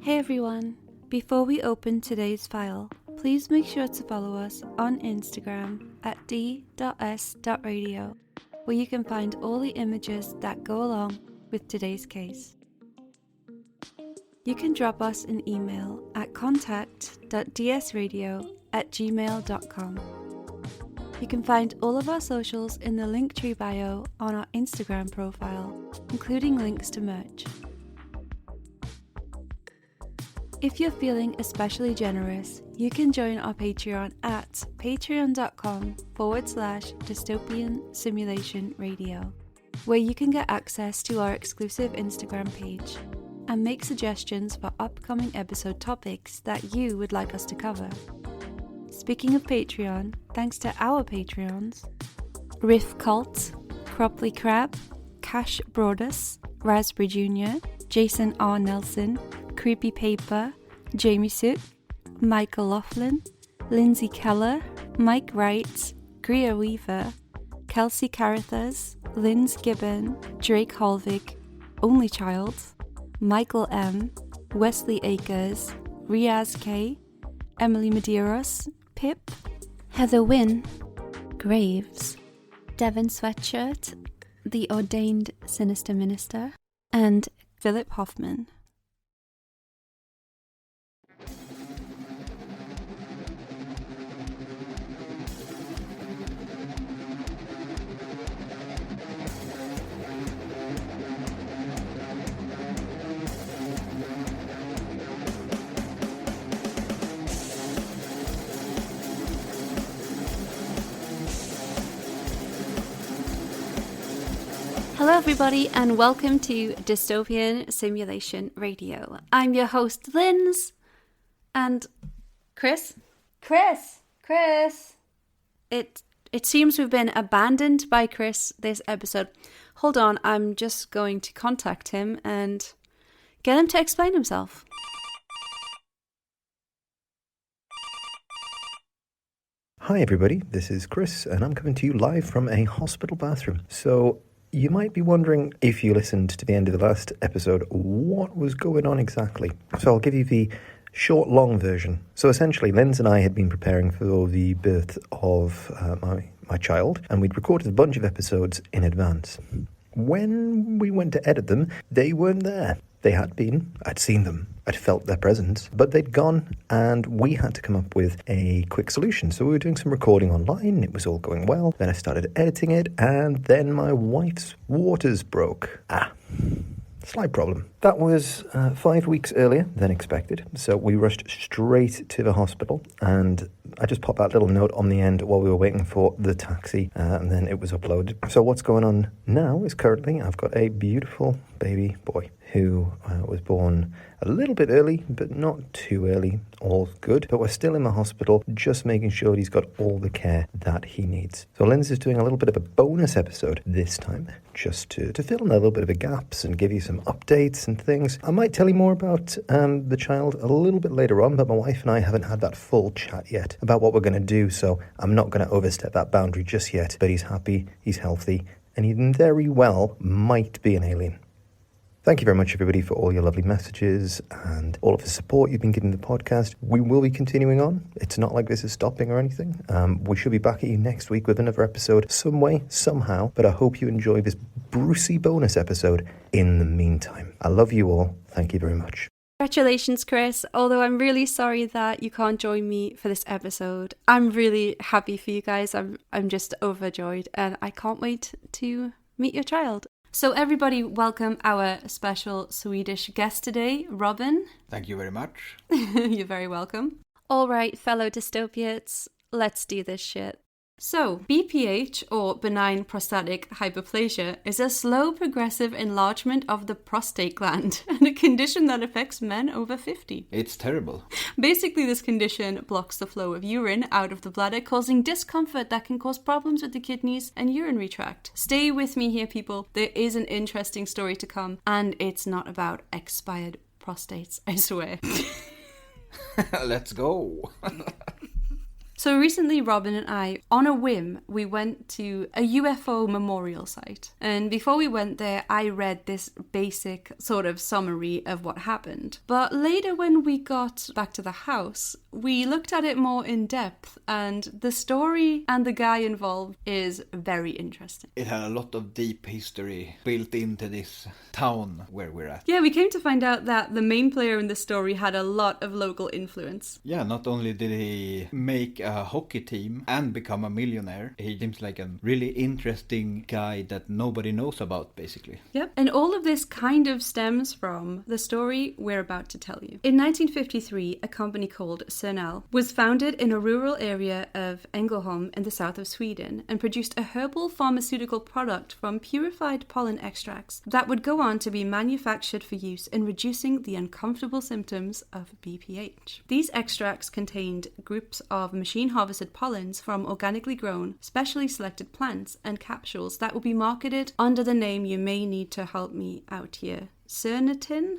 Hey everyone! Before we open today's file, please make sure to follow us on Instagram at d.s.radio, where you can find all the images that go along with today's case. You can drop us an email at contact.dsradio@gmail.com. You can find all of our socials in the Linktree bio on our Instagram profile, including links to merch. If you're feeling especially generous, you can join our Patreon at patreon.com/dystopian simulation radio, where you can get access to our exclusive Instagram page and make suggestions for upcoming episode topics that you would like us to cover. Speaking of Patreon, thanks to our Patreons, Riff Cult, Cropley Crab, Cash Broadus, Raspberry Jr., Jason R. Nelson, Creepy Paper, Jamie Sook, Michael Laughlin, Lindsay Keller, Mike Wright, Greer Weaver, Kelsey Carithas, Linz Gibbon, Drake Holvig, Only Child, Michael M, Wesley Akers, Riaz K, Emily Medeiros, Pip, Heather Wynn, Graves, Devon Sweatshirt, The Ordained Sinister Minister, and Philip Hoffman. Hello everybody and welcome to Dystopian Simulation Radio. I'm your host Linz and Chris. It seems we've been abandoned by Chris this episode. Hold on, I'm just going to contact him and get him to explain himself. Hi everybody, this is Chris and I'm coming to you live from a hospital bathroom. So you might be wondering, if you listened to the end of the last episode, what was going on exactly. So I'll give you the short, long version. So essentially, Linz and I had been preparing for the birth of my child, and we'd recorded a bunch of episodes in advance. When we went to edit them, they weren't there. They had been. I'd seen them. I'd felt their presence. But they'd gone, and we had to come up with a quick solution. So we were doing some recording online. It was all going well. Then I started editing it, and then my wife's waters broke. Slight problem. That was 5 weeks earlier than expected. So we rushed straight to the hospital, and I just popped that little note on the end while we were waiting for the taxi, and then it was uploaded. So what's going on now is currently I've got a beautiful baby boy who was born a little bit early, but not too early. All good. But we're still in the hospital, just making sure he's got all the care that he needs. So Linz is doing a little bit of a bonus episode this time, just to fill in a little bit of the gaps and give you some updates and things. I might tell you more about the child a little bit later on, but my wife and I haven't had that full chat yet about what we're going to do, so I'm not going to overstep that boundary just yet. But he's happy, he's healthy, and he very well might be an alien. Thank you very much, everybody, for all your lovely messages and all of the support you've been giving the podcast. We will be continuing on. It's not like this is stopping or anything. We should be back at you next week with another episode some way, somehow. But I hope you enjoy this Brucey bonus episode in the meantime. I love you all. Thank you very much. Congratulations, Chris. Although I'm really sorry that you can't join me for this episode. I'm really happy for you guys. I'm just overjoyed and I can't wait to meet your child. So everybody, welcome our special Swedish guest today, Robin. Thank you very much. You're very welcome. All right, fellow dystopiates, let's do this shit. So, BPH, or benign prostatic hyperplasia, is a slow progressive enlargement of the prostate gland, and a condition that affects men over 50. It's terrible. Basically, this condition blocks the flow of urine out of the bladder, causing discomfort that can cause problems with the kidneys and urinary tract. Stay with me here, people. There is an interesting story to come, and it's not about expired prostates, I swear. Let's go. So recently, Robin and I, on a whim, we went to a UFO memorial site. And before we went there, I read this basic sort of summary of what happened. But later when we got back to the house, we looked at it more in depth, and the story and the guy involved is very interesting. It had a lot of deep history built into this town where we're at. Yeah, we came to find out that the main player in the story had a lot of local influence. Yeah, not only did he make a hockey team and become a millionaire, he seems like a really interesting guy that nobody knows about, basically. Yep, and all of this kind of stems from the story we're about to tell you. In 1953, a company called Swedish was founded in a rural area of Ängelholm in the south of Sweden and produced a herbal pharmaceutical product from purified pollen extracts that would go on to be manufactured for use in reducing the uncomfortable symptoms of BPH. These extracts contained groups of machine-harvested pollens from organically grown, specially selected plants and capsules that will be marketed under the name, you may need to help me out here, Sernitin.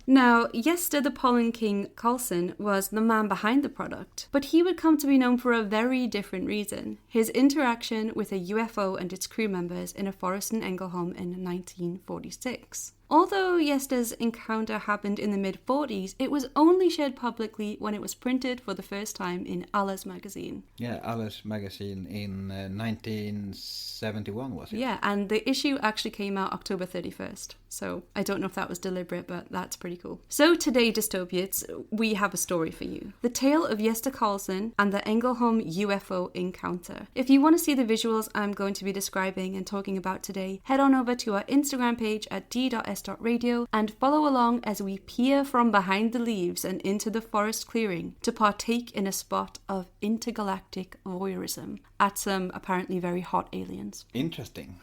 Now, Gösta the Pollen King Carlsson was the man behind the product, but he would come to be known for a very different reason: his interaction with a UFO and its crew members in a forest in Ängelholm in 1946. Although Gösta's encounter happened in the mid-40s, it was only shared publicly when it was printed for the first time in Alles magazine. Yeah, Alles magazine in 1971, was it? Yeah, and the issue actually came out October 31st. So I don't know if that was deliberate, but that's pretty cool. So today, Dystopiates, we have a story for you. The tale of Gösta Carlsson and the Ängelholm UFO encounter. If you want to see the visuals I'm going to be describing and talking about today, head on over to our Instagram page at d.s.radio and follow along as we peer from behind the leaves and into the forest clearing to partake in a spot of intergalactic voyeurism at some apparently very hot aliens. Interesting.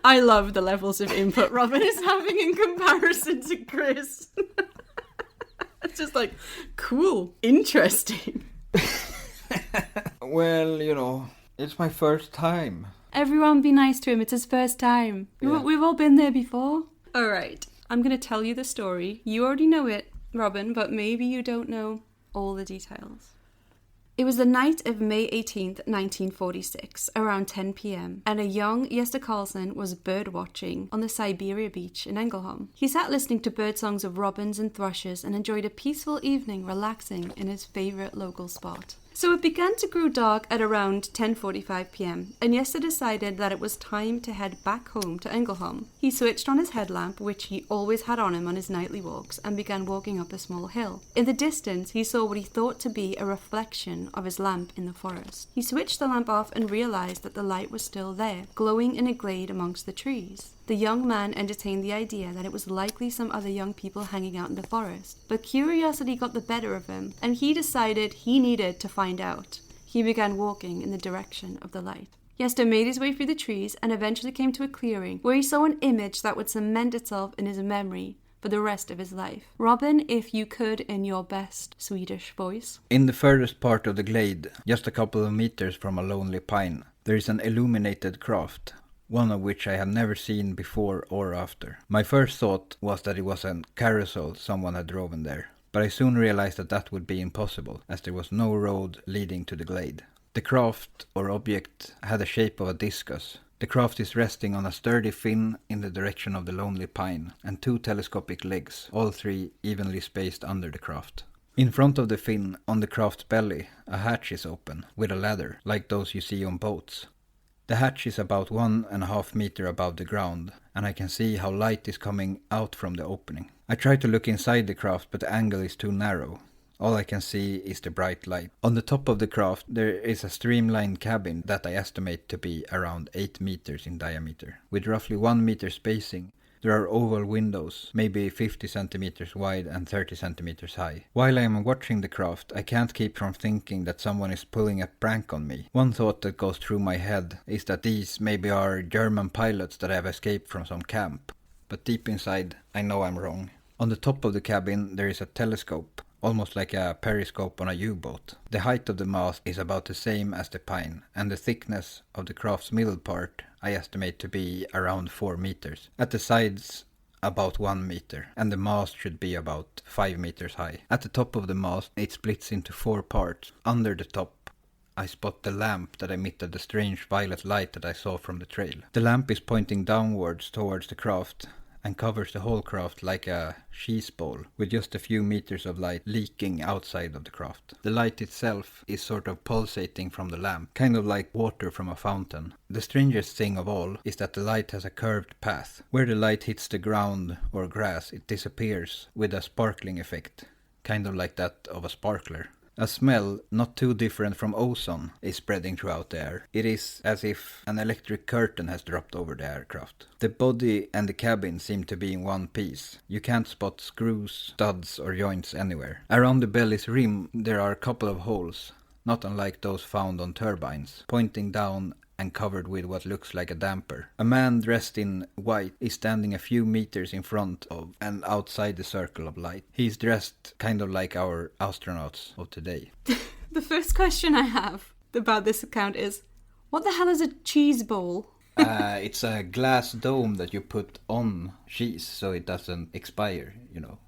I love the levels of input Robin is having in comparison to Chris. It's just like, cool, interesting. Well, you know, it's my first time. Everyone be nice to him, it's his first time. Yeah. We've all been there before. Alright, I'm going to tell you the story. You already know it, Robin, but maybe you don't know all the details. It was the night of May 18th, 1946, around 10 p.m, and a young Gösta Carlsson was bird-watching on the Siberia beach in Ängelholm. He sat listening to bird songs of robins and thrushes and enjoyed a peaceful evening relaxing in his favourite local spot. So it began to grow dark at around 10:45 p.m, and Gösta decided that it was time to head back home to Ängelholm. He switched on his headlamp, which he always had on him on his nightly walks, and began walking up a small hill. In the distance, he saw what he thought to be a reflection of his lamp in the forest. He switched the lamp off and realized that the light was still there, glowing in a glade amongst the trees. The young man entertained the idea that it was likely some other young people hanging out in the forest, but curiosity got the better of him, and he decided he needed to find out. He began walking in the direction of the light. Gösta made his way through the trees and eventually came to a clearing where he saw an image that would cement itself in his memory for the rest of his life. Robin, if you could, in your best Swedish voice. In the furthest part of the glade, just a couple of meters from a lonely pine, there is an illuminated craft, one of which I had never seen before or after. My first thought was that it was a carousel someone had driven there, but I soon realized that that would be impossible, as there was no road leading to the glade. The craft, or object, had the shape of a discus. The craft is resting on a sturdy fin in the direction of the lonely pine, and two telescopic legs, all three evenly spaced under the craft. In front of the fin, on the craft's belly, a hatch is open, with a ladder, like those you see on boats. The hatch is about 1.5 meters above the ground, and I can see how light is coming out from the opening. I try to look inside the craft, but the angle is too narrow. All I can see is the bright light. On the top of the craft there is a streamlined cabin that I estimate to be around 8 meters in diameter, with roughly 1 meter spacing. There are oval windows, maybe 50 centimeters wide and 30 centimeters high. While I am watching the craft, I can't keep from thinking that someone is pulling a prank on me. One thought that goes through my head is that these maybe are German pilots that have escaped from some camp. But deep inside, I know I'm wrong. On the top of the cabin there is a telescope, almost like a periscope on a U-boat. The height of the mast is about the same as the pine, and the thickness of the craft's middle part I estimate to be around 4 meters. At the sides about 1 meter, and the mast should be about 5 meters high. At the top of the mast, it splits into 4 parts. Under the top, I spot the lamp that emitted the strange violet light that I saw from the trail. The lamp is pointing downwards towards the craft, and covers the whole craft like a cheese bowl, with just a few meters of light leaking outside of the craft. The light itself is sort of pulsating from the lamp, kind of like water from a fountain. The strangest thing of all is that the light has a curved path. Where the light hits the ground or grass, it disappears with a sparkling effect, kind of like that of a sparkler. A smell, not too different from ozone, is spreading throughout the air. It is as if an electric curtain has dropped over the aircraft. The body and the cabin seem to be in one piece. You can't spot screws, studs or joints anywhere. Around the belly's rim there are a couple of holes, not unlike those found on turbines, pointing down and covered with what looks like a damper. A man dressed in white is standing a few meters in front of and outside the circle of light. He's dressed kind of like our astronauts of today. The first question I have about this account is, what the hell is a cheese bowl? It's a glass dome that you put on cheese so it doesn't expire, you know.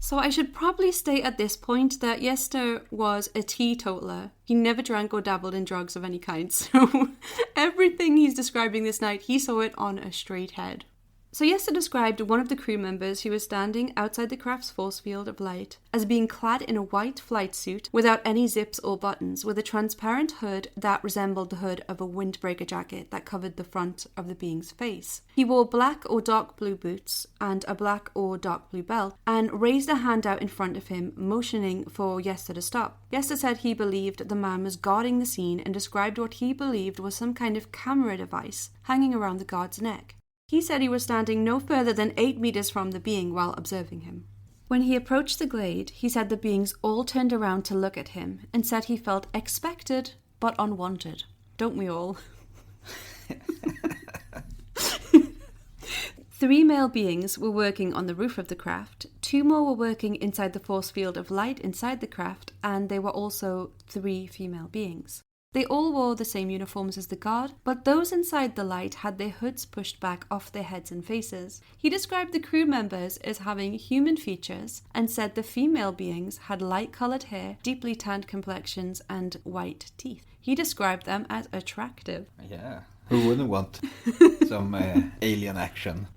So I should probably state at this point that Gösta was a teetotaler. He never drank or dabbled in drugs of any kind, so everything he's describing this night, he saw it on a straight head. So Gösta described one of the crew members who was standing outside the craft's force field of light as being clad in a white flight suit without any zips or buttons, with a transparent hood that resembled the hood of a windbreaker jacket that covered the front of the being's face. He wore black or dark blue boots and a black or dark blue belt, and raised a hand out in front of him, motioning for Gösta to stop. Gösta said he believed the man was guarding the scene and described what he believed was some kind of camera device hanging around the guard's neck. He said he was standing no further than 8 meters from the being while observing him. When he approached the glade, he said the beings all turned around to look at him and said he felt expected but unwanted. Don't we all? 3 male beings were working on the roof of the craft, 2 more were working inside the force field of light inside the craft, and there were also 3 female beings. They all wore the same uniforms as the guard, but those inside the light had their hoods pushed back off their heads and faces. He described the crew members as having human features and said the female beings had light-coloured hair, deeply tanned complexions and white teeth. He described them as attractive. Yeah, who wouldn't want some alien action?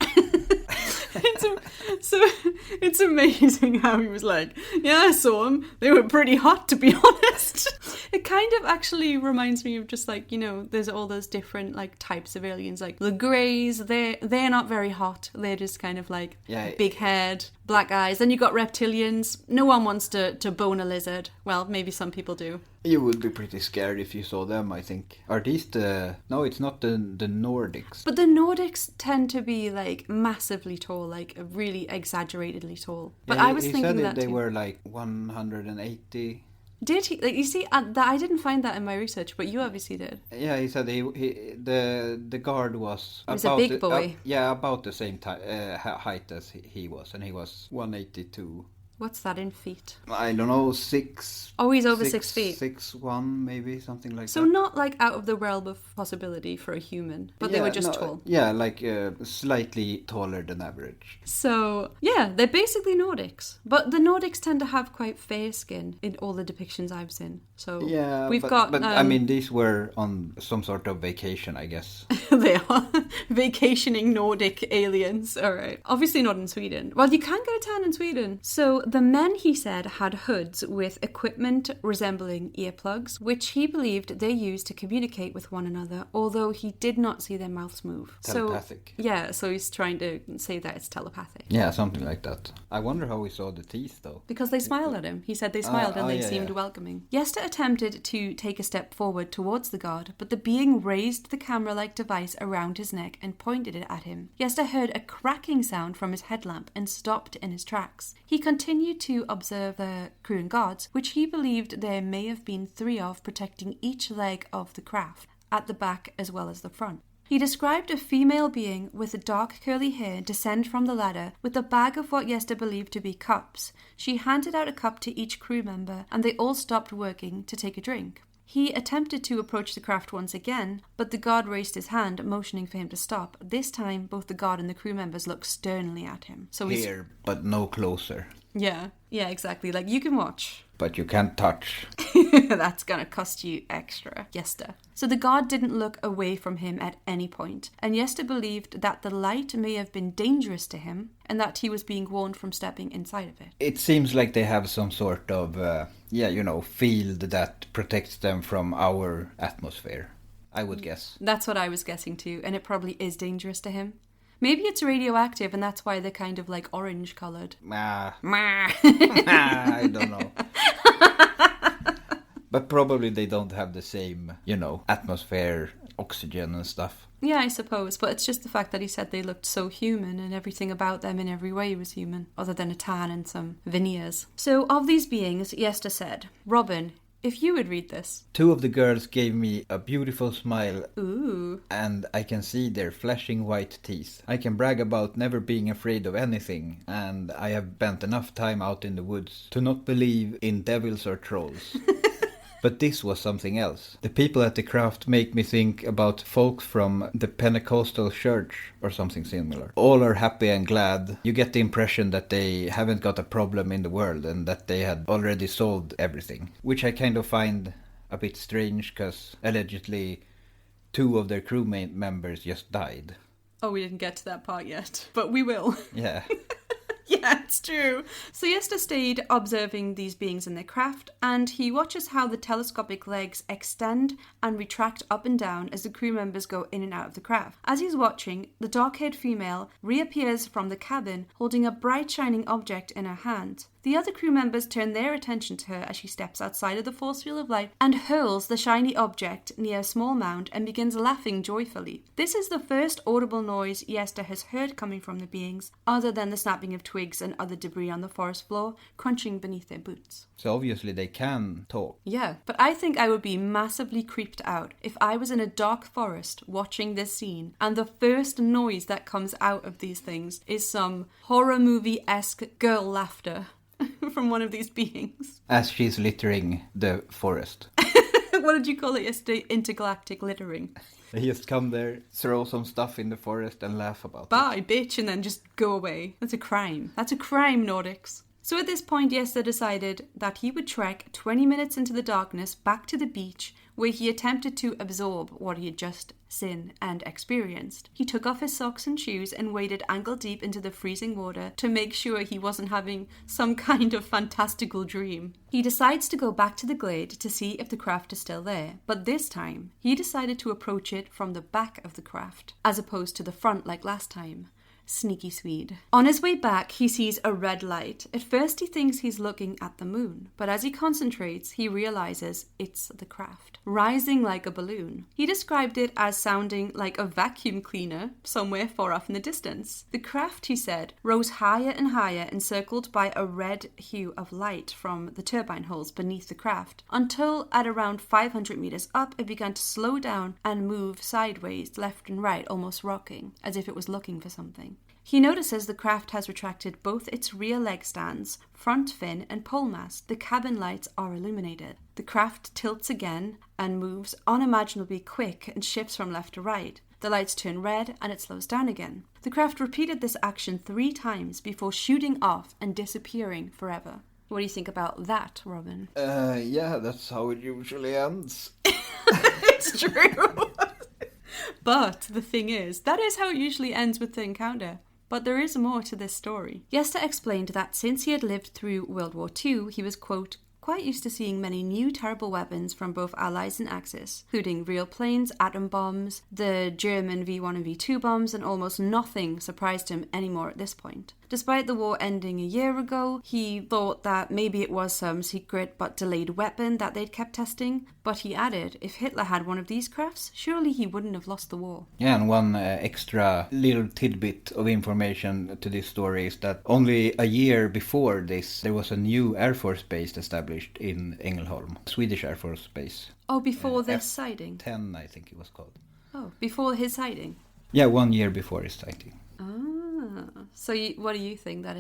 It's amazing how he was like, yeah, I saw them. They were pretty hot, to be honest. It kind of actually reminds me of just like, you know, there's all those different like types of aliens, like the greys. They're not very hot. They're just kind of like big head, black eyes. Then you got reptilians. No one wants to bone a lizard. Well, maybe some people do. You would be pretty scared if you saw them, I think. Are these the... No, it's not the Nordics. But the Nordics tend to be, like, massively tall, like, really exaggeratedly tall. But yeah, I was thinking that they were, like, 180... Did he? Like, you see, I didn't find that in my research, but you obviously did. Yeah, he said the guard was... He was a big boy. About the same height as he was, and he was 182. What's that in feet? I don't know, 6... Oh, he's over 6 feet. 6'1", maybe, something like that. So not like out of the realm of possibility for a human, but they were just tall. Yeah, like slightly taller than average. So, yeah, they're basically Nordics. But the Nordics tend to have quite fair skin in all the depictions I've seen. So yeah, we've got... But I mean, these were on some sort of vacation, I guess. They are vacationing Nordic aliens. All right. Obviously not in Sweden. Well, you can get a tan in Sweden. So the men, he said, had hoods with equipment resembling earplugs, which he believed they used to communicate with one another, although he did not see their mouths move. Telepathic. So, yeah, so he's trying to say that it's telepathic. Yeah, something like that. I wonder how we saw the teeth, though. Because they smiled at him. He said they smiled and they seemed welcoming. Gösta attempted to take a step forward towards the guard, but the being raised the camera-like device around his neck and pointed it at him. Gösta heard a cracking sound from his headlamp and stopped in his tracks. He continued to observe the crew and guards, which he believed there may have been 3 of, protecting each leg of the craft, at the back as well as the front. He described a female being with dark curly hair descend from the ladder with a bag of what Gösta believed to be cups. She handed out a cup to each crew member, and they all stopped working to take a drink. He attempted to approach the craft once again, but the guard raised his hand, motioning for him to stop. This time, both the guard and the crew members looked sternly at him. So Here, but no closer. Yeah, exactly. Like, you can watch. But you can't touch. That's gonna cost you extra. Gösta. So the guard didn't look away from him at any point, and Gösta believed that the light may have been dangerous to him, and that he was being warned from stepping inside of it. It seems like they have some sort of, field that protects them from our atmosphere, I would guess. That's what I was guessing too, and it probably is dangerous to him. Maybe it's radioactive, and that's why they're kind of like orange coloured. I don't know. But probably they don't have the same, atmosphere, oxygen and stuff. Yeah, I suppose, but it's just the fact that he said they looked so human, and everything about them in every way was human, other than a tan and some veneers. So, of these beings, Gösta said, Robin, if you would read this. 2 of the girls gave me a beautiful smile. Ooh. And I can see their flashing white teeth. I can brag about never being afraid of anything, and I have spent enough time out in the woods to not believe in devils or trolls. But this was something else. The people at the craft make me think about folks from the Pentecostal church or something similar. All are happy and glad. You get the impression that they haven't got a problem in the world and that they had already solved everything. Which I kind of find a bit strange, because allegedly 2 of their crew members just died. Oh, we didn't get to that part yet, but we will. Yeah. Yeah, it's true. So Gösta stayed observing these beings in their craft, and he watches how the telescopic legs extend and retract up and down as the crew members go in and out of the craft. As he's watching, the dark-haired female reappears from the cabin holding a bright shining object in her hand. The other crew members turn their attention to her as she steps outside of the force field of light and hurls the shiny object near a small mound and begins laughing joyfully. This is the first audible noise Gösta has heard coming from the beings, other than the snapping of twigs and other debris on the forest floor, crunching beneath their boots. So obviously they can talk. Yeah, but I think I would be massively creeped out if I was in a dark forest watching this scene and the first noise that comes out of these things is some horror movie-esque girl laughter from one of these beings. As she's littering the forest. What did you call it yesterday? Intergalactic littering. They just come there, throw some stuff in the forest and laugh about it. Bye, bitch, and then just go away. That's a crime. That's a crime, Nordics. So at this point, Gösta decided that he would trek 20 minutes into the darkness back to the beach, where he attempted to absorb what he had just seen and experienced. He took off his socks and shoes and waded ankle deep into the freezing water to make sure he wasn't having some kind of fantastical dream. He decides to go back to the glade to see if the craft is still there, but this time he decided to approach it from the back of the craft, as opposed to the front like last time. Sneaky Swede. On his way back, he sees a red light. At first he thinks he's looking at the moon, but as he concentrates, he realizes it's the craft, rising like a balloon. He described it as sounding like a vacuum cleaner somewhere far off in the distance. The craft, he said, rose higher and higher, encircled by a red hue of light from the turbine holes beneath the craft, until at around 500 meters up, it began to slow down and move sideways, left and right, almost rocking, as if it was looking for something. He notices the craft has retracted both its rear leg stands, front fin and pole mast. The cabin lights are illuminated. The craft tilts again and moves unimaginably quick and shifts from left to right. The lights turn red and it slows down again. The craft repeated this action 3 times before shooting off and disappearing forever. What do you think about that, Robin? Yeah, that's how it usually ends. It's true. But the thing is, that is how it usually ends with the encounter. But there is more to this story. Gösta explained that since he had lived through World War II, he was, quote, quite used to seeing many new terrible weapons from both Allies and Axis, including real planes, atom bombs, the German V1 and V2 bombs, and almost nothing surprised him anymore at this point. Despite the war ending a year ago, he thought that maybe it was some secret but delayed weapon that they'd kept testing, but he added, if Hitler had one of these crafts, surely he wouldn't have lost the war. Yeah, and one extra little tidbit of information to this story is that only a year before this, there was a new Air Force base established in Ängelholm, Swedish Air Force base. Oh, before this sighting? F-10, I think it was called. Oh, before his sighting? Yeah, 1 year before his sighting. So what do you think? Do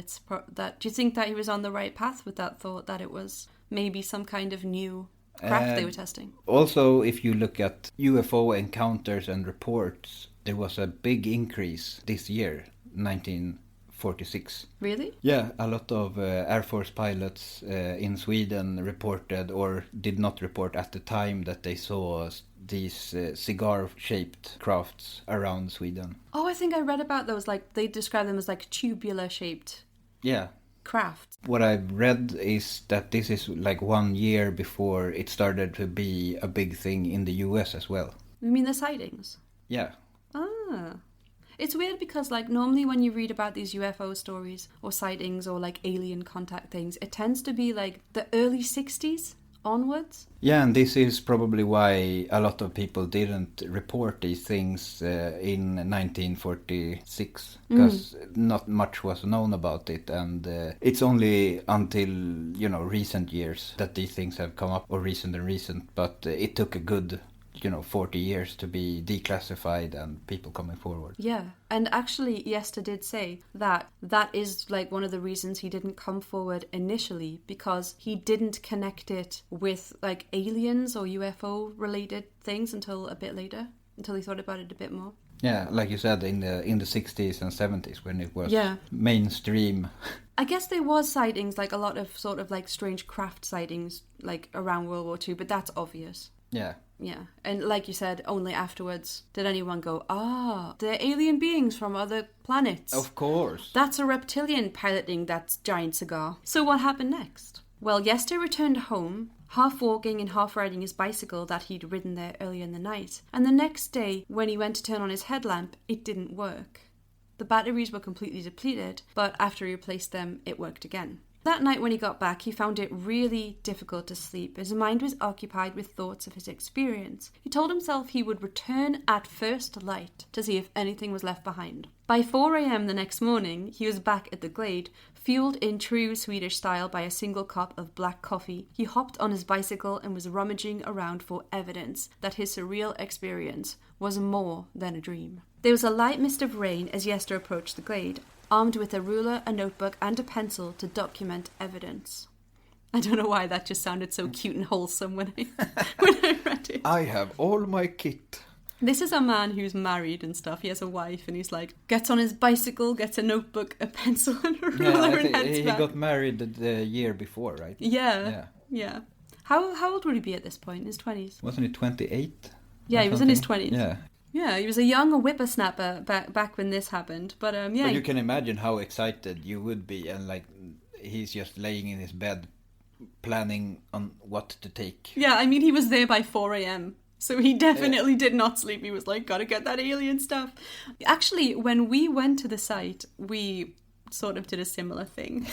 you think that he was on the right path with that thought, that it was maybe some kind of new craft they were testing. Also, if you look at UFO encounters and reports, there was a big increase this year, 1946. Really? Yeah, a lot of Air Force pilots in Sweden reported or did not report at the time that they saw these cigar-shaped crafts around Sweden. Oh, I think I read about those. Like, they describe them as like tubular-shaped crafts. What I've read is that this is like 1 year before it started to be a big thing in the US as well. You mean the sightings? Yeah. Ah. It's weird because, like, normally when you read about these UFO stories or sightings or, like, alien contact things, it tends to be, like, the early 60s onwards. Yeah, and this is probably why a lot of people didn't report these things in 1946, because not much was known about it, and it's only until, recent years that these things have come up, or recent, but it took a good 40 years to be declassified and people coming forward. Yeah, and actually Gösta did say that is like one of the reasons he didn't come forward initially, because he didn't connect it with like aliens or UFO related things until a bit later, until he thought about it a bit more. Yeah, like you said, in the 60s and 70s when it was mainstream. I guess there was sightings, like a lot of sort of like strange craft sightings like around World War II, but that's obvious. Yeah. Yeah, and like you said, only afterwards did anyone go, they're alien beings from other planets. Of course. That's a reptilian piloting that giant cigar. So what happened next? Well, Gösta returned home, half walking and half riding his bicycle that he'd ridden there earlier in the night. And the next day, when he went to turn on his headlamp, it didn't work. The batteries were completely depleted, but after he replaced them, it worked again. That night when he got back, he found it really difficult to sleep. His mind was occupied with thoughts of his experience. He told himself he would return at first light to see if anything was left behind. By 4 a.m. the next morning, he was back at the glade, fueled in true Swedish style by a single cup of black coffee. He hopped on his bicycle and was rummaging around for evidence that his surreal experience was more than a dream. There was a light mist of rain as Gösta approached the glade, armed with a ruler, a notebook, and a pencil to document evidence. I don't know why that just sounded so cute and wholesome when I read it. I have all my kit. This is a man who's married and stuff. He has a wife and he's like, gets on his bicycle, gets a notebook, a pencil, and a ruler and heads back. He got married the year before, right? Yeah. How old would he be at this point? In his 20s? Wasn't he 28? Yeah, he was in his 20s. Yeah. Yeah, he was a young whippersnapper back when this happened. But But you can imagine how excited you would be, and like he's just laying in his bed, planning on what to take. Yeah, I mean he was there by 4 a.m. So he definitely did not sleep. He was like, gotta get that alien stuff. Actually, when we went to the site, we sort of did a similar thing.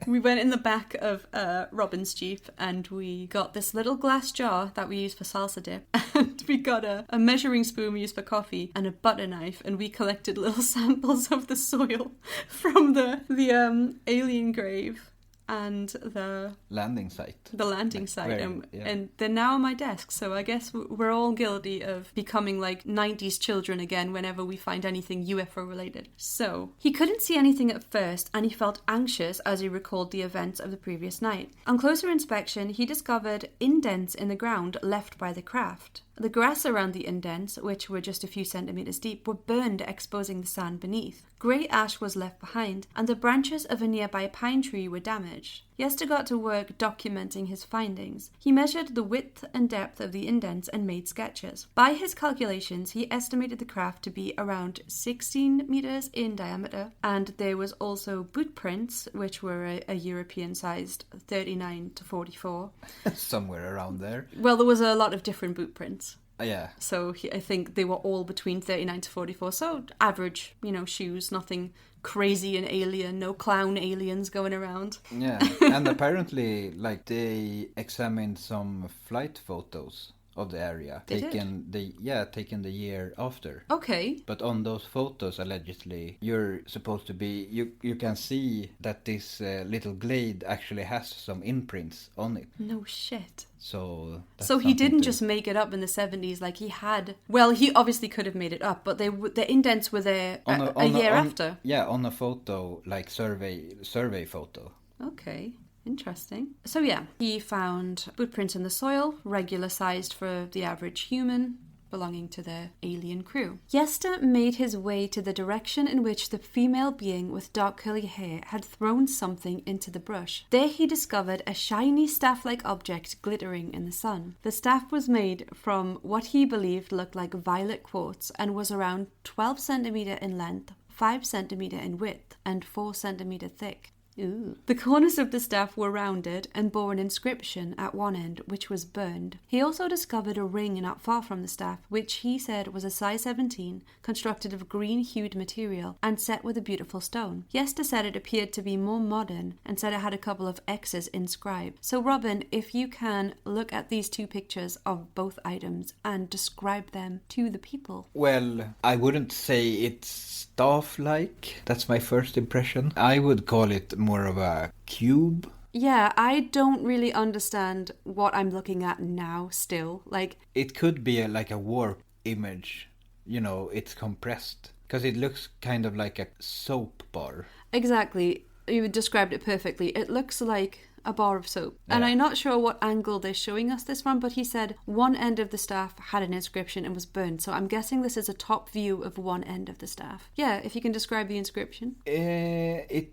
We went in the back of Robin's Jeep and we got this little glass jar that we use for salsa dip, and we got a measuring spoon we use for coffee and a butter knife, and we collected little samples of the soil from the alien grave and the landing site. And they're now on my desk, so I guess we're all guilty of becoming like 90s children again whenever we find anything UFO related. So he couldn't see anything at first, and he felt anxious as he recalled the events of the previous night. On closer inspection, he discovered indents in the ground left by the craft. The grass around the indents, which were just a few centimetres deep, were burned, exposing the sand beneath. Grey ash was left behind, and the branches of a nearby pine tree were damaged. Gösta got to work documenting his findings. He measured the width and depth of the indents and made sketches. By his calculations, he estimated the craft to be around 16 metres in diameter, and there was also boot prints, which were a European-sized 39 to 44. Somewhere around there. Well, there was a lot of different boot prints. Yeah. So I think they were all between 39 to 44. So average, shoes, nothing crazy and alien, no clown aliens going around. Yeah, and apparently, like, they examined some flight photos of the area, taken the year after. Okay. But on those photos, allegedly, you're supposed to be, you can see that this little glade actually has some imprints on it. No shit. So he didn't just make it up in the 70s, like he had. Well, he obviously could have made it up, but the indents were there a year after. Yeah, on a photo, like survey photo. Okay. interesting. So yeah, he found footprints in the soil, regular sized for the average human, belonging to the alien crew. Gösta made his way to the direction in which the female being with dark curly hair had thrown something into the brush. There he discovered a shiny staff-like object glittering in the sun. The staff was made from what he believed looked like violet quartz and was around 12 centimeter in length, 5 centimeter in width, and 4 centimeter thick. Ooh. The corners of the staff were rounded and bore an inscription at one end, which was burned. He also discovered a ring not far from the staff, which he said was a size 17, constructed of green-hued material and set with a beautiful stone. Gösta said it appeared to be more modern and said it had a couple of X's inscribed. So Robin, if you can look at these two pictures of both items and describe them to the people. Well, I wouldn't say it's staff-like. That's my first impression. I would call it more of a cube. Yeah, I don't really understand what I'm looking at now still. Like, it could be like a warp image. You know, it's compressed. Because it looks kind of like a soap bar. Exactly. You described it perfectly. It looks like a bar of soap. Yeah. And I'm not sure what angle they're showing us this from, but he said one end of the staff had an inscription and was burned. So I'm guessing this is a top view of one end of the staff. Yeah, if you can describe the inscription. It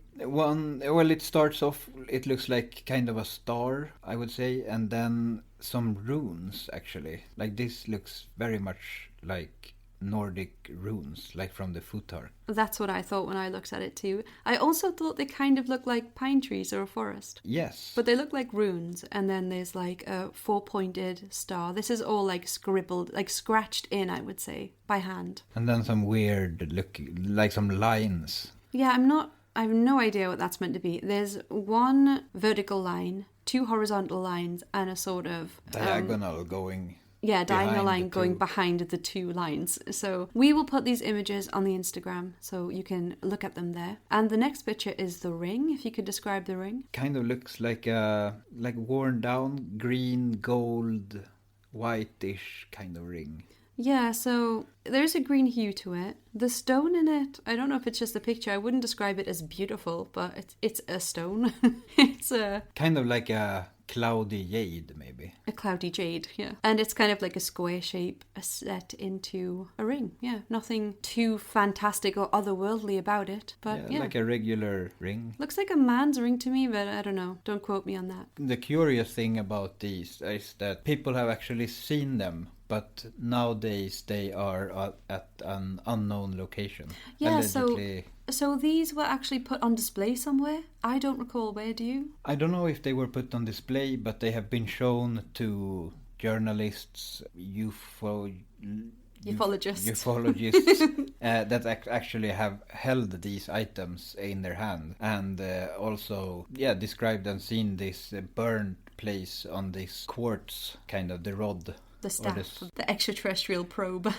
starts off, it looks like kind of a star, I would say, and then some runes, actually. Like, this looks very much like Nordic runes, like from the Futar. That's what I thought when I looked at it too. I also thought they kind of look like pine trees or a forest. Yes. But they look like runes, and then there's like a 4-pointed star. This is all like scribbled, like scratched in, I would say, by hand. And then some weird look, like some lines. Yeah, I have no idea what that's meant to be. There's one vertical line, 2 horizontal lines, and a sort of diagonal going. Yeah, diagonal line going behind the 2 lines. So we will put these images on the Instagram so you can look at them there. And the next picture is the ring, if you could describe the ring. Kind of looks like a worn down green, gold, whitish kind of ring. Yeah, so there's a green hue to it. The stone in it, I don't know if it's just a picture. I wouldn't describe it as beautiful, but it's a stone. It's a... kind of like a cloudy jade, maybe. A cloudy jade, yeah. And it's kind of like a square shape set into a ring, yeah. Nothing too fantastic or otherworldly about it, but yeah. Like a regular ring. Looks like a man's ring to me, but I don't know. Don't quote me on that. The curious thing about these is that people have actually seen them, but nowadays they are at an unknown location. Yeah, allegedly. So these were actually put on display somewhere? I don't recall. Where do you? I don't know if they were put on display, but they have been shown to journalists, ufologists that actually have held these items in their hand, and also described and seen this burned place on this quartz, kind of the rod. The staff, the extraterrestrial probe.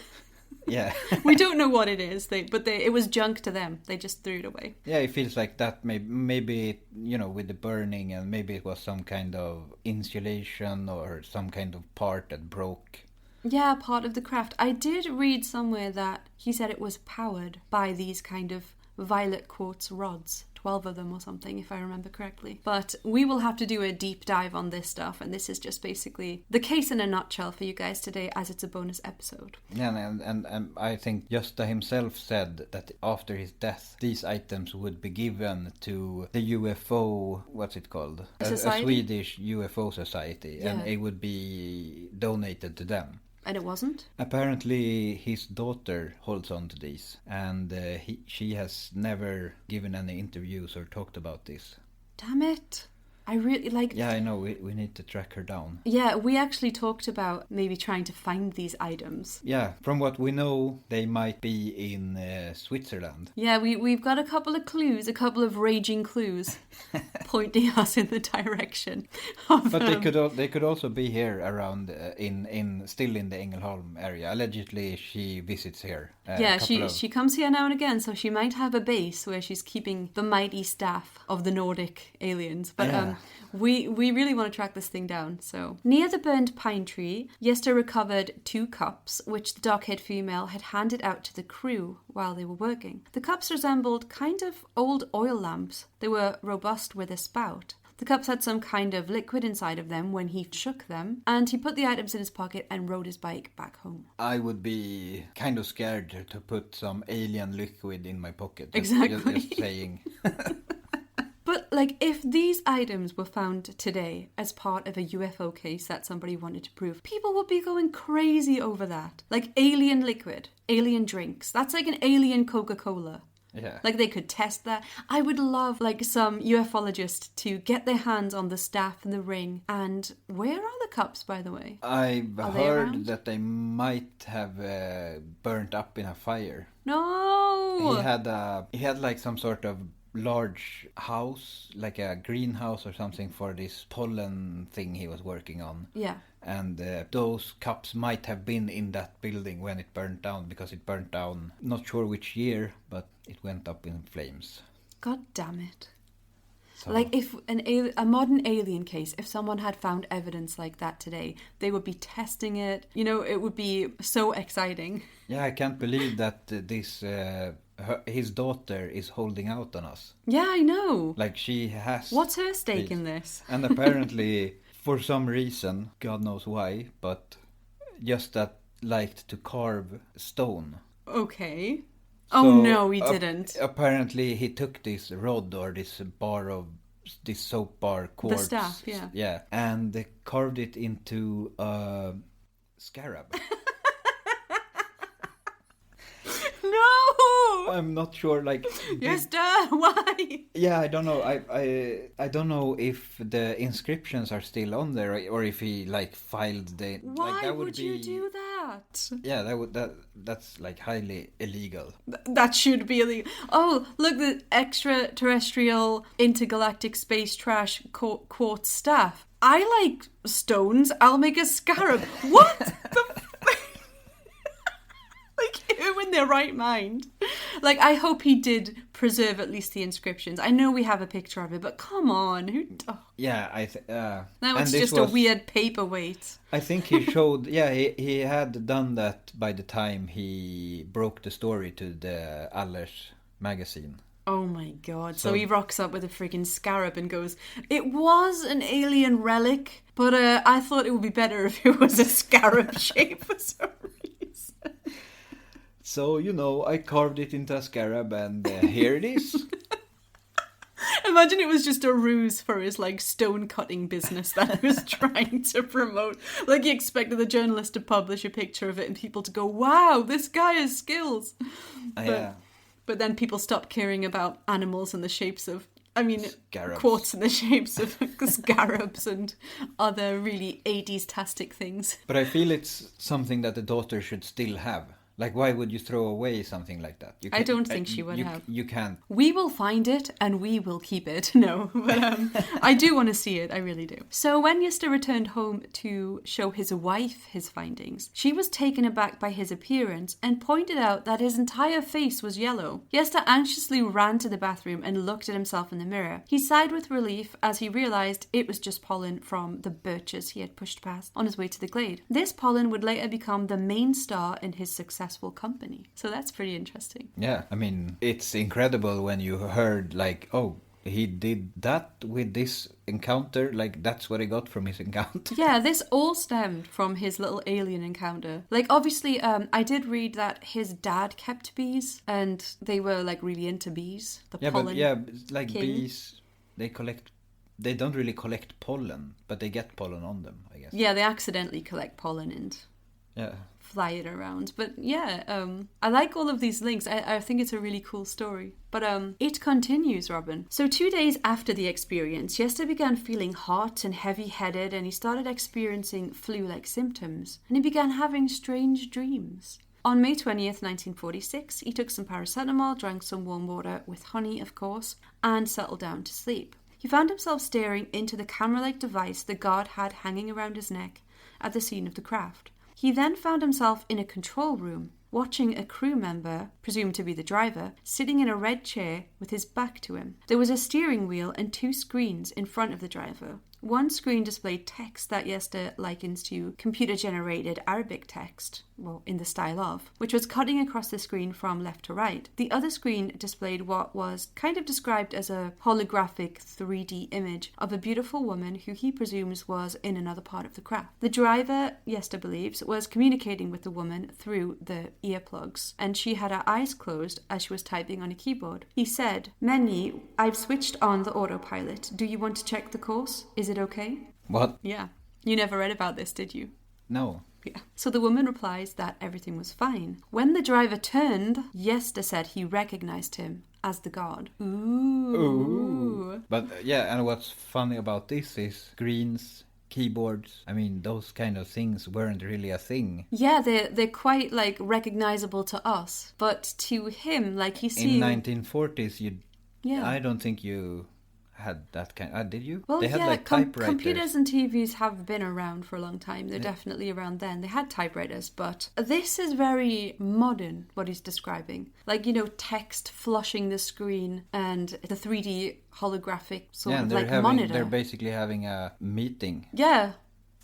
Yeah. We don't know what it is, but it was junk to them. They just threw it away. Yeah, it feels like that. Maybe with the burning, and maybe it was some kind of insulation or some kind of part that broke. Yeah, part of the craft. I did read somewhere that he said it was powered by these kind of violet quartz rods. 12 of them or something, if I remember correctly. But we will have to do a deep dive on this stuff, and this is just basically the case in a nutshell for you guys today, as it's a bonus episode. Yeah, and I think Gösta himself said that after his death, these items would be given to the UFO, what's it called? A Swedish UFO society, and it would be donated to them. And it wasn't? Apparently his daughter holds on to these, and she has never given any interviews or talked about this. Damn it. I really like... Yeah, I know. We need to track her down. Yeah, we actually talked about maybe trying to find these items. Yeah, from what we know, they might be in Switzerland. Yeah, we've got a couple of clues, a couple of raging clues pointing us in the direction of But they could also be here around, still in the Ängelholm area. Allegedly, she visits here. Yeah, she comes here now and again, so she might have a base where she's keeping the mighty staff of the Nordic aliens. But we really want to track this thing down. So near the burned pine tree, Gösta recovered 2 cups, which the dark-haired female had handed out to the crew while they were working. The cups resembled kind of old oil lamps. They were robust with a spout. The cups had some kind of liquid inside of them when he shook them, and he put the items in his pocket and rode his bike back home. I would be kind of scared to put some alien liquid in my pocket. Exactly. Just saying. But, like, if these items were found today as part of a UFO case that somebody wanted to prove, people would be going crazy over that. Like, alien liquid, alien drinks. That's like an alien Coca-Cola. Yeah. Like, they could test that. I would love, like, some ufologist to get their hands on the staff and the ring. And where are the cups, by the way? I've Are they heard around? that they might have burnt up in a fire. No! He had like some sort of large house, like a greenhouse or something for this pollen thing he was working on. Yeah. And those cups might have been in that building when it burned down, because it burned down, not sure which year, but it went up in flames. God damn it. So, Like, if a modern alien case, if someone had found evidence like that today, they would be testing it. You know, it would be so exciting. yeah, I can't believe that his daughter is holding out on us. Yeah, I know. Like, she has... What's her stake in this? And apparently, for some reason, God knows why, but just that liked to carve stone. Okay. So, Oh no, he didn't. Apparently, he took this rod or this soap bar quartz. The staff, yeah. Yeah, and they carved it into a scarab. No! I'm not sure, like... Yes, duh, why? Yeah, I don't know. I don't know if the inscriptions are still on there, or if he like filed the... Why like, that would you do that? Yeah, that's like highly illegal. That should be illegal. Oh, look, the extraterrestrial intergalactic space trash quartz staff. I like stones. I'll make a scarab. What? Like, who in their right mind? Like, I hope he did preserve at least the inscriptions. I know we have a picture of it, but come on. Yeah, Now it's just a weird paperweight. I think he showed... Yeah, he had done that by the time he broke the story to the Allers magazine. Oh my god. So he rocks up with a freaking scarab and goes, it was an alien relic, but I thought it would be better if it was a scarab shape for some reason. So, I carved it into a scarab, and here it is. Imagine it was just a ruse for his, like, stone cutting business that he was trying to promote. Like, he expected the journalist to publish a picture of it and people to go, wow, this guy has skills. But then people stopped caring about animals in the shapes of, scarabs. Quartz in the shapes of scarabs and other really 80s-tastic things. But I feel it's something that the daughter should still have. Like, why would you throw away something like that? I don't think she would have. You can't. We will find it and we will keep it. No, but I do want to see it. I really do. So when Gösta returned home to show his wife his findings, she was taken aback by his appearance and pointed out that his entire face was yellow. Gösta anxiously ran to the bathroom and looked at himself in the mirror. He sighed with relief as he realised it was just pollen from the birches he had pushed past on his way to the glade. This pollen would later become the main star in his successful company. So that's pretty interesting. Yeah, it's incredible when you heard, like, oh, he did that with this encounter. Like, that's what he got from his encounter. Yeah, this all stemmed from his little alien encounter. Like, obviously, I did read that his dad kept bees, and they were, like, really into bees. Like king. Bees, they don't really collect pollen, but they get pollen on them, I guess. Yeah, they accidentally collect pollen and fly it around. But yeah, I like all of these links. I think it's a really cool story. But it continues, Robin. So 2 days after the experience, Gösta began feeling hot and heavy-headed, and he started experiencing flu-like symptoms. And he began having strange dreams. On May 20th, 1946, he took some paracetamol, drank some warm water with honey, of course, and settled down to sleep. He found himself staring into the camera-like device the guard had hanging around his neck at the scene of the craft. He then found himself in a control room, watching a crew member, presumed to be the driver, sitting in a red chair with his back to him. There was a steering wheel and 2 screens in front of the driver. One screen displayed text that Gösta likens to computer-generated Arabic text, well, in the style of, which was cutting across the screen from left to right. The other screen displayed what was kind of described as a holographic 3D image of a beautiful woman who he presumes was in another part of the craft. The driver, Gösta believes, was communicating with the woman through the earplugs, and she had her eyes closed as she was typing on a keyboard. He said, "Many, I've switched on the autopilot. Do you want to check the course? Is it okay?" What? Yeah. You never read about this, did you? No. Yeah. So the woman replies that everything was fine. When the driver turned, Gösta said he recognized him as the god. Ooh. But yeah, and what's funny about this is screens, keyboards, I mean, those kind of things weren't really a thing. Yeah, they're quite, like, recognizable to us. But to him, like, he's seeing... In 1940s, I don't think you had that kind... did you? Well, they had, like, typewriters. Computers and TVs have been around for a long time. They're definitely around then. They had typewriters, but this is very modern, what he's describing. Like, text flushing the screen and the 3D holographic sort of, like, monitor. They're basically having a meeting. Yeah.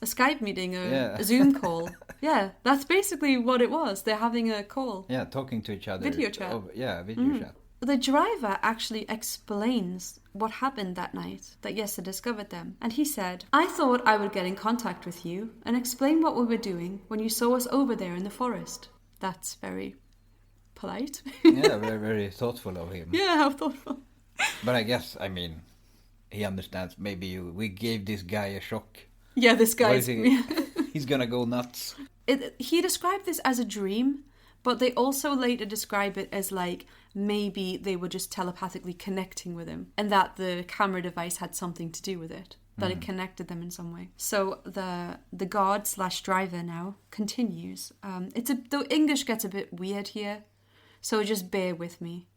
A Skype meeting, a Zoom call. Yeah, that's basically what it was. They're having a call. Yeah, talking to each other. Video chat. Video chat. The driver actually explains what happened that night that Gösta discovered them. And he said, "I thought I would get in contact with you and explain what we were doing when you saw us over there in the forest." That's very polite. Yeah, very, very thoughtful of him. Yeah, how thoughtful. But I guess, I mean, he understands. Maybe we gave this guy a shock. Yeah, this guy's... He's gonna go nuts. He described this as a dream, but they also later describe it as, like, maybe they were just telepathically connecting with him and that the camera device had something to do with it, that it connected them in some way. So the god/driver now continues. The English gets a bit weird here, so just bear with me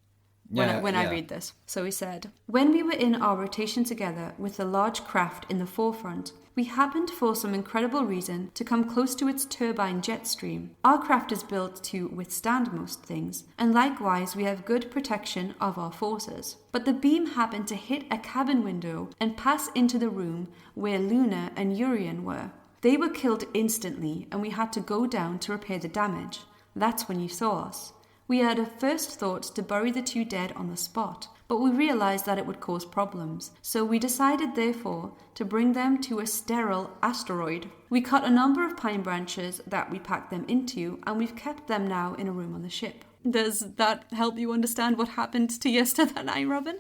when I read this. So he said, "When we were in our rotation together with the large craft in the forefront, we happened for some incredible reason to come close to its turbine jet stream. Our craft is built to withstand most things, and likewise we have good protection of our forces. But the beam happened to hit a cabin window and pass into the room where Luna and Urian were. They were killed instantly, and we had to go down to repair the damage. That's when you saw us. We had a first thought to bury the two dead on the spot, but we realized that it would cause problems, so we decided therefore to bring them to a sterile asteroid. We cut a number of pine branches that we packed them into, and we've kept them now in a room on the ship." Does that help you understand what happened to Gösta that night, Robin?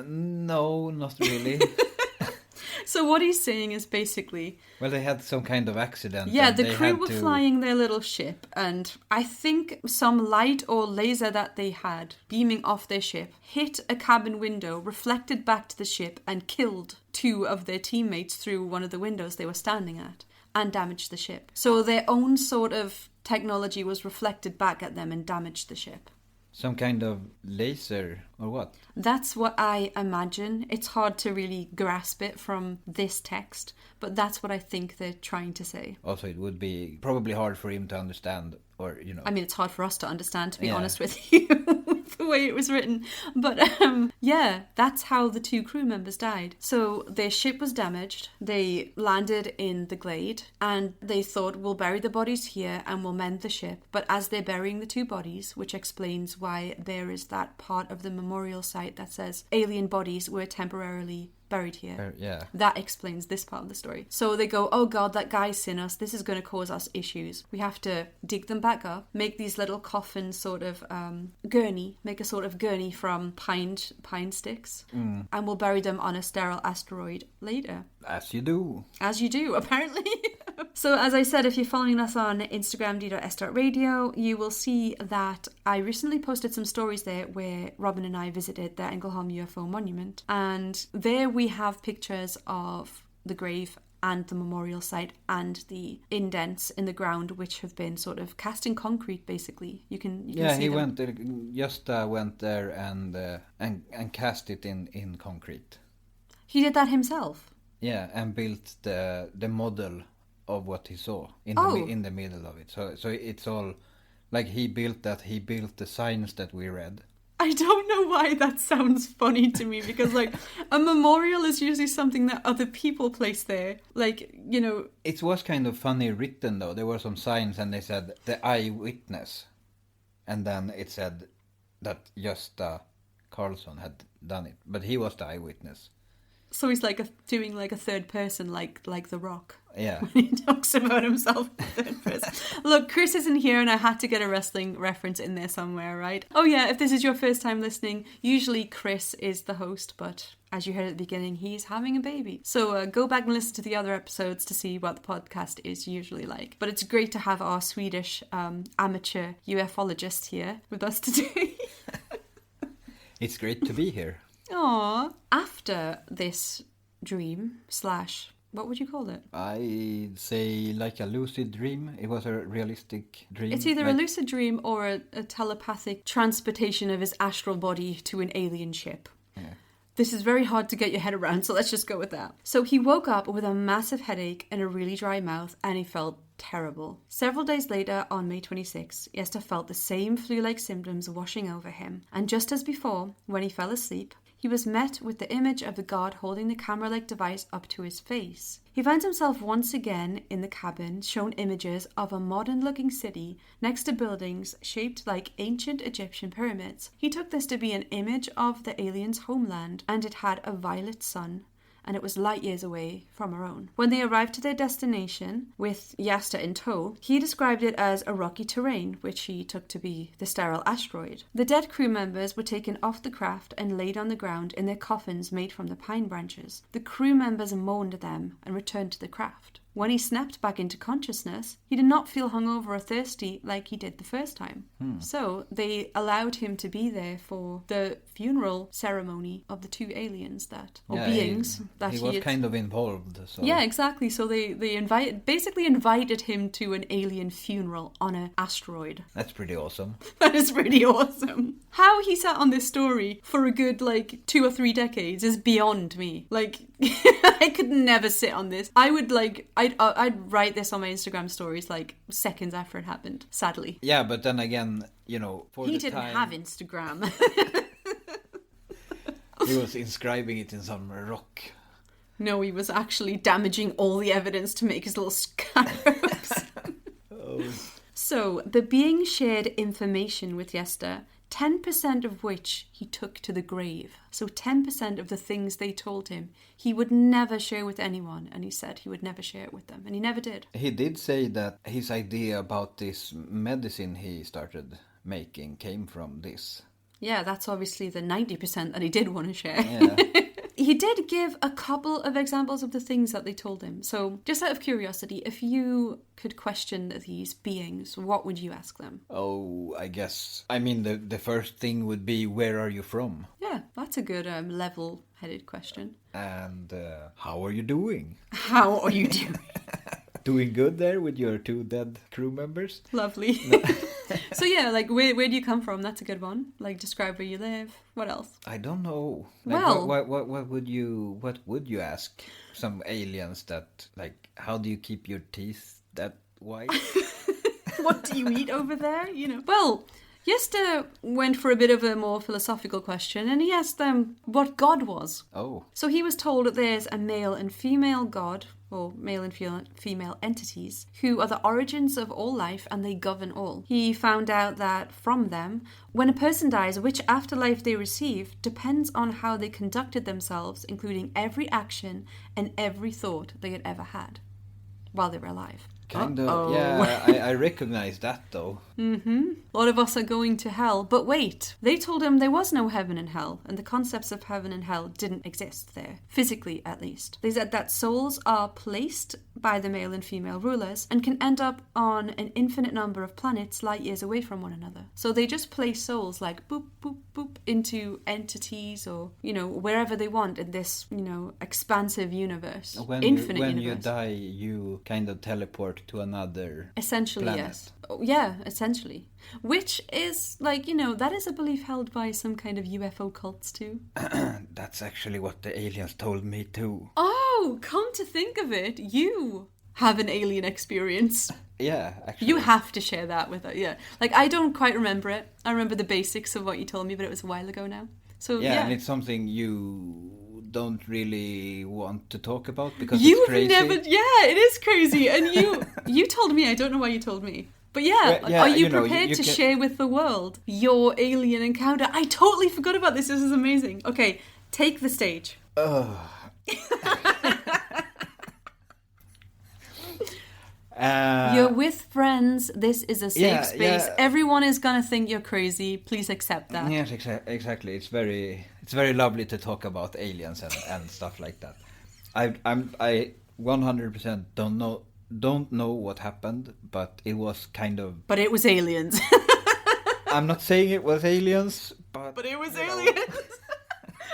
No, not really. So what he's saying is basically... Well, they had some kind of accident. Yeah, the crew were flying their little ship, and I think some light or laser that they had beaming off their ship hit a cabin window, reflected back to the ship, and killed two of their teammates through one of the windows they were standing at, and damaged the ship. So their own sort of technology was reflected back at them and damaged the ship. Some kind of laser, or what? That's what I imagine. It's hard to really grasp it from this text, but that's what I think they're trying to say. Also, it would be probably hard for him to understand, or, I mean, it's hard for us to understand, to be honest with you, with the way it was written. But, yeah, that's how the two crew members died. So their ship was damaged. They landed in the glade, and they thought, we'll bury the bodies here and we'll mend the ship. But as they're burying the two bodies, which explains why there is that part of the memorial site that says alien bodies were temporarily buried here. Yeah. That explains this part of the story. So they go, oh God, that guy's seen us. This is going to cause us issues. We have to dig them back up, make these little coffin sort of gurney, make a sort of gurney from pine sticks, and we'll bury them on a sterile asteroid later. As you do. As you do, apparently. So as I said, if you're following us on Instagram, d.s.radio, you will see that I recently posted some stories there where Robin and I visited the Ängelholm UFO monument. And there we have pictures of the grave and the memorial site and the indents in the ground, which have been sort of cast in concrete, basically. You can see he them. went there. Gösta went there and cast it in concrete. He did that himself? Yeah, and built the model of what he saw in the middle of it. So it's all like he built that. He built the signs that we read. I don't know why that sounds funny to me, because, like, a memorial is usually something that other people place there. Like, you know... It was kind of funny written, though. There were some signs and they said, the eyewitness. And then it said that Gösta Carlsson had done it. But he was the eyewitness. So he's like doing like a third person, like The Rock. Yeah. When he talks about himself in third person. Look, Chris isn't here and I had to get a wrestling reference in there somewhere, right? Oh yeah, if this is your first time listening, usually Chris is the host, but as you heard at the beginning, he's having a baby. So go back and listen to the other episodes to see what the podcast is usually like. But it's great to have our Swedish amateur ufologist here with us today. It's great to be here. Aww. After this dream / what would you call it? I'd say like a lucid dream. It was a realistic dream. It's either a lucid dream or a telepathic transportation of his astral body to an alien ship. Yeah. This is very hard to get your head around, so let's just go with that. So he woke up with a massive headache and a really dry mouth, and he felt terrible. Several days later, on May 26, Gösta felt the same flu-like symptoms washing over him. And just as before, when he fell asleep, he was met with the image of the god holding the camera-like device up to his face. He finds himself once again in the cabin, shown images of a modern-looking city next to buildings shaped like ancient Egyptian pyramids. He took this to be an image of the alien's homeland, and it had a violet sun, and it was light years away from our own. When they arrived to their destination, with Gösta in tow, he described it as a rocky terrain, which he took to be the sterile asteroid. The dead crew members were taken off the craft and laid on the ground in their coffins made from the pine branches. The crew members mourned them and returned to the craft. When he snapped back into consciousness, he did not feel hungover or thirsty like he did the first time. So they allowed him to be there for the funeral ceremony of the two aliens beings that he was kind of involved. So. Yeah, exactly. So they basically invited him to an alien funeral on an asteroid. That's pretty awesome. That is pretty awesome. How he sat on this story for a good 2 or 3 decades is beyond me. I could never sit on this. I would I'd write this on my Instagram stories seconds after it happened, sadly. Yeah, but then again, for he the didn't time... have Instagram. He was inscribing it in some rock. No, he was actually damaging all the evidence to make his little scarabs. Oh. So, the being shared information with Gösta, 10% of which he took to the grave. So 10% of the things they told him he would never share with anyone, and he said he would never share it with them, and he never did. He did say that his idea about this medicine he started making came from this. Yeah, that's obviously the 90% that he did want to share. Yeah. He did give a couple of examples of the things that they told him. So, just out of curiosity, if you could question these beings, what would you ask them? Oh, I guess... the first thing would be, where are you from? Yeah, that's a good level-headed question. And how are you doing? How are you doing? Doing good there with your 2 dead crew members? Lovely. No. So yeah, where do you come from? That's a good one. Describe where you live. What else? I don't know. What would you ask some aliens that, how do you keep your teeth that white? What do you eat over there? Well, Gösta went for a bit of a more philosophical question, and he asked them what God was. Oh. So he was told that there's a male and female God, or male and female entities, who are the origins of all life and they govern all. He found out that from them, when a person dies, which afterlife they receive depends on how they conducted themselves, including every action and every thought they had ever had while they were alive. Kind of, yeah, I recognize that though. Mm-hmm. A lot of us are going to hell. But wait, they told him there was no heaven and hell, and the concepts of heaven and hell didn't exist there, physically at least. They said that souls are placed by the male and female rulers and can end up on an infinite number of planets light years away from one another. So they just place souls boop, boop, boop into entities or, wherever they want in this, expansive universe. Infinite when universe. you die, you kind of teleport to another essentially planet. Yes. Oh, yeah, essentially, which is that is a belief held by some kind of UFO cults too. That's actually what the aliens told me too. Oh, come to think of it, you have an alien experience. Yeah, actually. You have to share that with us. Yeah. Like, I don't quite remember it. I remember the basics of what you told me, but it was a while ago now. So, yeah. And it's something you don't really want to talk about because You've it's crazy. It is crazy. And you told me, I don't know why you told me. But are you prepared to share with the world your alien encounter? I totally forgot about this. This is amazing. Okay, take the stage. You're with friends. This is a safe space. Yeah. Everyone is gonna think you're crazy. Please accept that. Yes, exactly. It's very lovely to talk about aliens and stuff like that. I 100% don't know what happened, but it was kind of. But it was aliens. I'm not saying it was aliens, but it was aliens.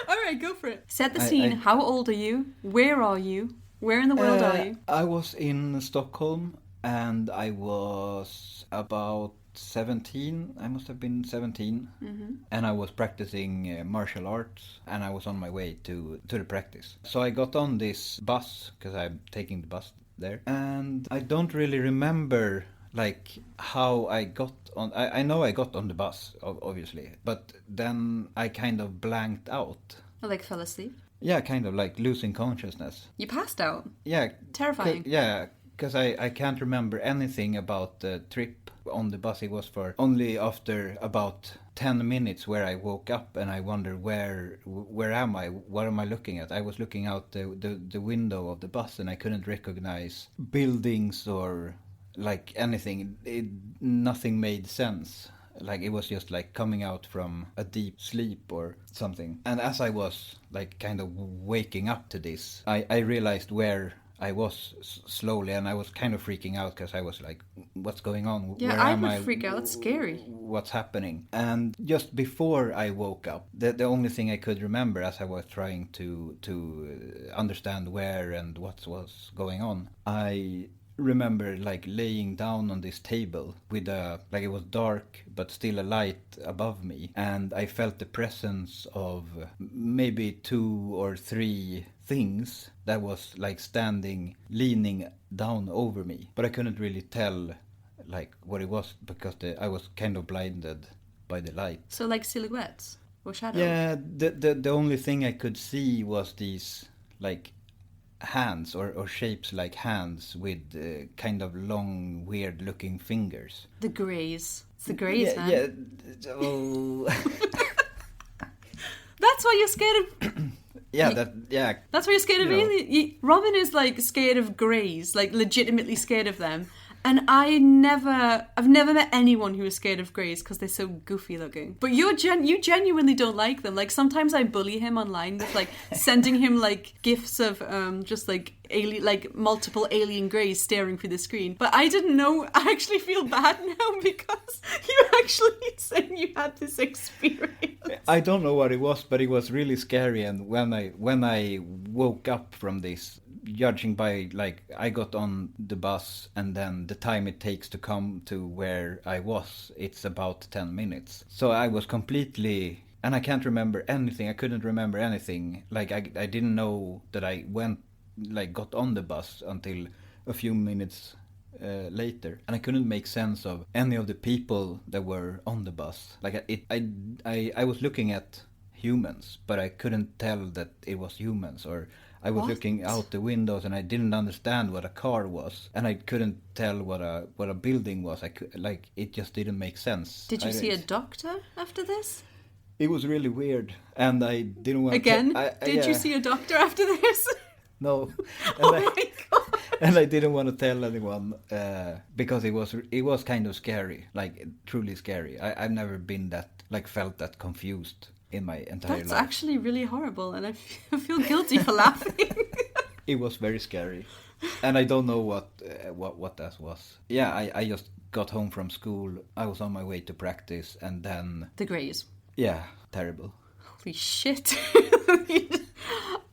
All right, go for it. Set the scene. How old are you? Where are you? Where in the world are you? I was in Stockholm and I was about 17. I must have been 17. Mm-hmm. And I was practicing martial arts and I was on my way to the practice. So I got on this bus because I'm taking the bus there. And I don't really remember like how I got on. I know I got on the bus, obviously. But then I kind of blanked out. Like fell asleep? Yeah, kind of like losing consciousness. You passed out? Yeah. Terrifying. Because I can't remember anything about the trip on the bus. It was for only after about 10 minutes where I woke up and I wondered where am I? What am I looking at? I was looking out the window of the bus and I couldn't recognize buildings or like anything. Nothing made sense. Like it was just like coming out from a deep sleep or something. And as I was like kind of waking up to this, I realized where I was slowly, and I was kind of freaking out because I was like, what's going on? Yeah, I would freak out. It's scary. What's happening? And just before I woke up, the only thing I could remember as I was trying to understand where and what was going on, I remember like laying down on this table with like it was dark but still a light above me, and I felt the presence of maybe 2 or 3 things that was like leaning down over me, but I couldn't really tell like what it was because I was kind of blinded by the light. So like silhouettes or shadows? Yeah, the only thing I could see was these like hands or shapes like hands with kind of long weird looking fingers. The greys. It's the greys, man. Yeah. Oh. That's why you're scared of that's why you're scared of aliens. Robin is like scared of greys, like legitimately scared of them. And I've never met anyone who is scared of greys because they're so goofy looking. But you genuinely don't like them. Like sometimes I bully him online with like sending him like gifs of just like multiple alien greys staring through the screen. But I didn't know. I actually feel bad now because you actually saying you had this experience. I don't know what it was, but it was really scary. And when I woke up from this, judging by like I got on the bus and then the time it takes to come to where I was, it's about 10 minutes. So I was completely, and I can't remember anything. I couldn't remember anything. Like I didn't know that I got on the bus until a few minutes later, and I couldn't make sense of any of the people that were on the bus. Like I was looking at humans, but I couldn't tell that it was humans, or I was looking out the windows and I didn't understand what a car was, and I couldn't tell what a building was. It just didn't make sense. Did you see a doctor after this? It was really weird, and I didn't want Did you see a doctor after this? No. My God. And I didn't want to tell anyone because it was kind of scary, like truly scary. I've never been felt that confused in my entire life. That's actually really horrible, and I feel guilty for laughing. It was very scary, and I don't know what that was. Yeah, I just got home from school. I was on my way to practice, and then the greys. Yeah, terrible. Holy shit.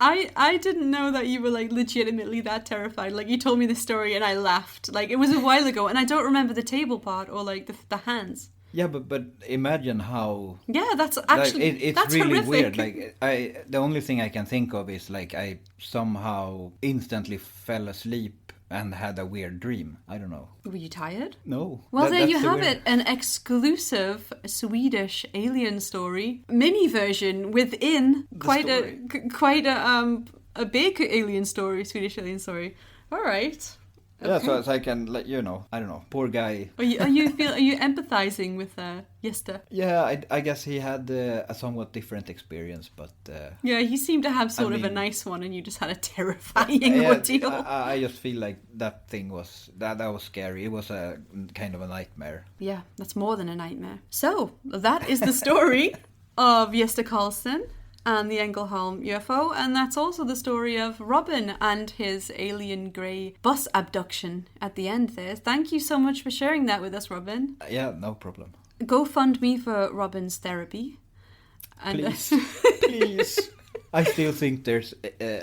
I didn't know that you were like legitimately that terrified. Like you told me the story and I laughed. Like it was a while ago, and I don't remember the table part or like the hands. Yeah, but imagine how. Yeah, that's actually it's that's really horrific. weird. Like the only thing I can think of is like I somehow instantly fell asleep and had a weird dream. I don't know. Were you tired? No. Well, there you have it. An exclusive Swedish alien story. Mini version within quite a big alien story, Swedish alien story. All right. Yeah, Okay. so I can let you know. I don't know. Poor guy. Are you empathizing with Gösta? Yeah, I guess he had a somewhat different experience, but Yeah, he seemed to have sort of a nice one, and you just had a terrifying ordeal. I just feel like that thing was that was scary. It was a kind of a nightmare. Yeah, that's more than a nightmare. So that is the story of Gösta Carlsson and the Ängelholm UFO, and that's also the story of Robin and his alien grey bus abduction at the end there. Thank you so much for sharing that with us, Robin. Yeah, no problem. Go fund me for Robin's therapy. And Please, please. I still think there's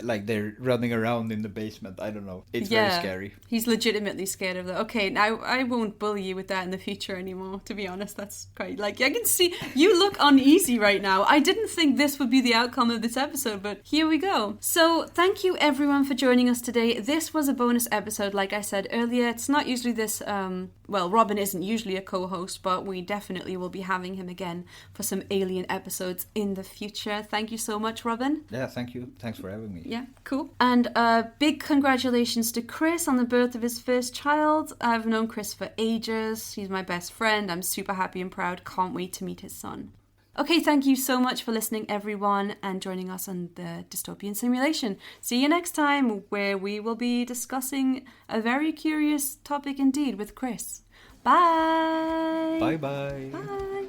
like they're running around in the basement. I don't know. It's very scary. He's legitimately scared of that. Okay, now I won't bully you with that in the future anymore. To be honest, that's quite like I can see you look uneasy right now. I didn't think this would be the outcome of this episode, but here we go. So thank you everyone for joining us today. This was a bonus episode, like I said earlier. It's not usually this. Well, Robin isn't usually a co-host, but we definitely will be having him again for some alien episodes in the future. Thank you so much, Robin. Yeah, thank you. Thanks for having me. Yeah, cool. And big congratulations to Chris on the birth of his first child. I've known Chris for ages. He's my best friend. I'm super happy and proud. Can't wait to meet his son. Okay, thank you so much for listening, everyone, and joining us on the Dystopian Simulation. See you next time, where we will be discussing a very curious topic indeed with Chris. Bye! Bye-bye. Bye!